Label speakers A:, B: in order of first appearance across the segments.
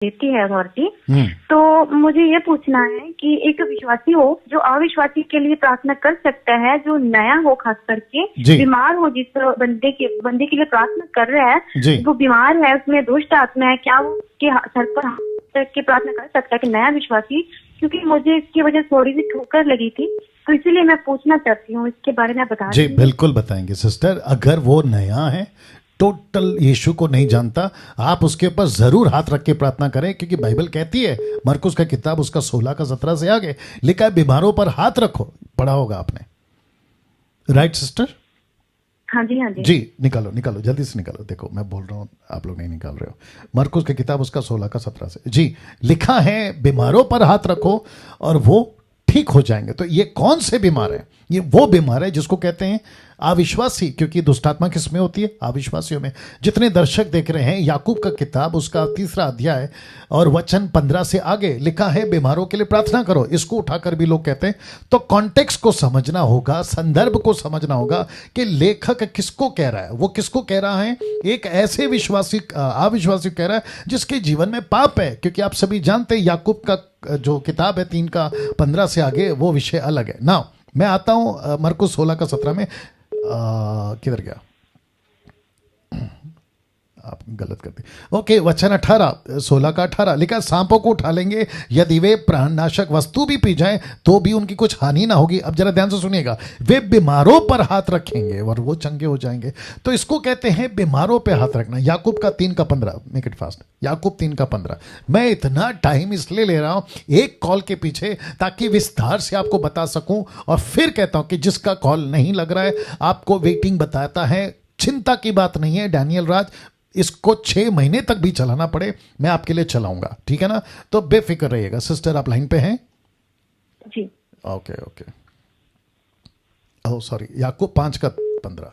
A: देती है अथॉरिटी। तो मुझे ये पूछना है कि एक विश्वासी हो जो अविश्वासी के लिए प्रार्थना कर सकता है, जो नया हो, खास करके बीमार हो, जिस बंदे के लिए प्रार्थना कर रहा है वो बीमार है, उसमें दुष्ट आत्मा है, क्या वो उसके सर पर हाथ रख के प्रार्थना कर सकता है कि नया विश्वासी? क्योंकि मुझे इसकी वजह से थोड़ी सी ठोकर लगी थी, तो इसीलिए मैं पूछना चाहती हूँ, इसके बारे में बता
B: जी बिल्कुल बताएंगे सिस्टर। अगर वो नया है, टोटल यीशु को नहीं जानता, आप उसके ऊपर जरूर हाथ रख के प्रार्थना करें, क्योंकि बाइबल कहती है, मरकुस का किताब उसका 16 का 17 से आगे लिखा है, बीमारों पर हाथ रखो। पढ़ा होगा आपने, राइट सिस्टर?
A: हाँ जी, हाँ जी।
B: जी निकालो निकालो, जल्दी से निकालो। देखो मैं बोल रहा हूँ, आप लोग नहीं निकाल रहे हो। मरकुस की किताब उसका 16 का 17 से जी लिखा है, बीमारों पर हाथ रखो और वो ठीक हो जाएंगे। तो ये कौन से बीमार है? ये वो बीमार है जिसको कहते हैं अविश्वासी, क्योंकि दुष्टात्मा किस में होती है? अविश्वासियों में। जितने दर्शक देख रहे हैं, याकूब का किताब उसका 3 अध्याय और वचन 15 से आगे लिखा है, बीमारों के लिए प्रार्थना करो। इसको उठाकर भी लोग कहते हैं। तो कॉन्टेक्स्ट को समझना होगा, संदर्भ को समझना होगा कि लेखक किसको कह रहा है। वो किसको कह रहा है? एक ऐसे विश्वासी अविश्वासी कह रहा है जिसके जीवन में पाप है, क्योंकि आप सभी जानते हैं याकूब का जो किताब है 3 का 15 से आगे वो विषय अलग है ना। मैं आता हूं मरकुस 16 का 17 में। किधर गया? आप गलत करते। ओके, वचन 18 16 का 18 लिखा, सांपों को उठा लेंगे, यदि वे प्राणनाशक वस्तु भी पी जाएं तो भी उनकी कुछ हानि ना होगी। अब जरा ध्यान से सुनिएगा, वे बीमारों पर हाथ रखेंगे और वो चंगे हो जाएंगे। तो इसको कहते हैं बीमारों पे हाथ रखना। याकूब का 3 का 15, मेक इट फास्ट। याकूब 3 का 15। मैं इतना टाइम इसलिए ले रहा हूं एक कॉल के पीछे, ताकि विस्तार से आपको बता सकूं, और फिर कहता हूं कि जिसका कॉल नहीं लग रहा है आपको वेटिंग बताता है। चिंता की बात नहीं है डैनियल राज, इसको 6 महीने तक भी चलाना पड़े मैं आपके लिए चलाऊंगा, ठीक है ना? तो बेफिक्र रहिएगा। सिस्टर आप लाइन पे हैं?
A: जी
B: ओके ओके। ओह सॉरी, याकूब 5 का 15।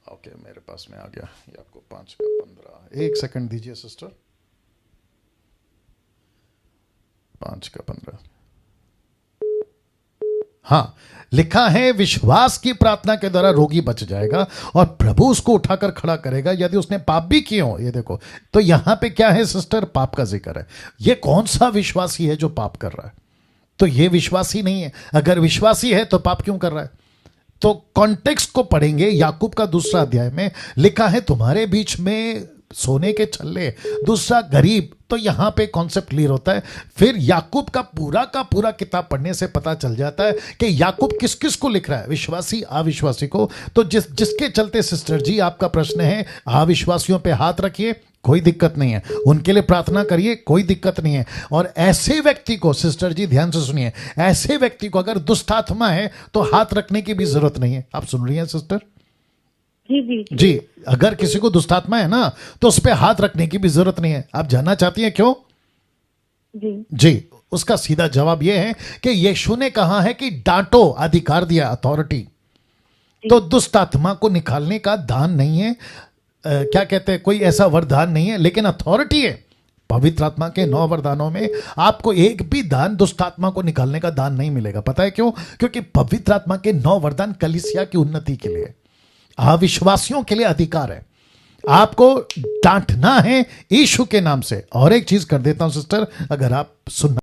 B: ओके, मेरे पास में आ गया याकूब 5 का 15। एक सेकंड दीजिए सिस्टर। 5 का 15। हाँ, लिखा है, विश्वास की प्रार्थना के द्वारा रोगी बच जाएगा और प्रभु उसको उठाकर खड़ा करेगा यदि उसने पाप भी किए हो। ये देखो, तो यहां पे क्या है सिस्टर? पाप का जिक्र है। ये कौन सा विश्वासी है जो पाप कर रहा है? तो ये विश्वासी नहीं है। अगर विश्वासी है तो पाप क्यों कर रहा है? तो कॉन्टेक्स्ट को पढ़ेंगे। याकूब का 2 अध्याय में लिखा है, तुम्हारे बीच में सोने के छल्ले, दूसरा गरीब। तो यहां पे कॉन्सेप्ट क्लियर होता है। फिर याकूब का पूरा किताब पढ़ने से पता चल जाता है कि याकूब किस किस को लिख रहा है, विश्वासी अविश्वासी को। तो जिसके चलते सिस्टर जी आपका प्रश्न है, अविश्वासियों पे हाथ रखिए, कोई दिक्कत नहीं है, उनके लिए प्रार्थना करिए, कोई दिक्कत नहीं है। और ऐसे व्यक्ति को, सिस्टर जी ध्यान से सुनिए, ऐसे व्यक्ति को अगर दुष्ट आत्मा है तो हाथ रखने की भी जरूरत नहीं है। आप सुन रही हैं सिस्टर? जी, अगर किसी को दुष्टात्मा है ना तो उस पर हाथ रखने की भी जरूरत नहीं है। आप जानना चाहती हैं क्यों? जी, उसका सीधा जवाब यह है कि यीशु ने कहा है कि डांटो, अधिकार दिया, अथॉरिटी। तो दुष्ट आत्मा को निकालने का दान नहीं है, क्या कहते हैं, कोई ऐसा वरदान नहीं है, लेकिन अथॉरिटी है। पवित्र आत्मा के 9 वरदानों में आपको एक भी दान दुष्ट आत्मा को निकालने का दान नहीं मिलेगा। पता है क्यों? क्योंकि पवित्र आत्मा के 9 वरदान कलीसिया की उन्नति के लिए, अविश्वासियों के लिए अधिकार है। आपको डांटना है यीशु के नाम से। और एक चीज कर देता हूं सिस्टर, अगर आप सुनना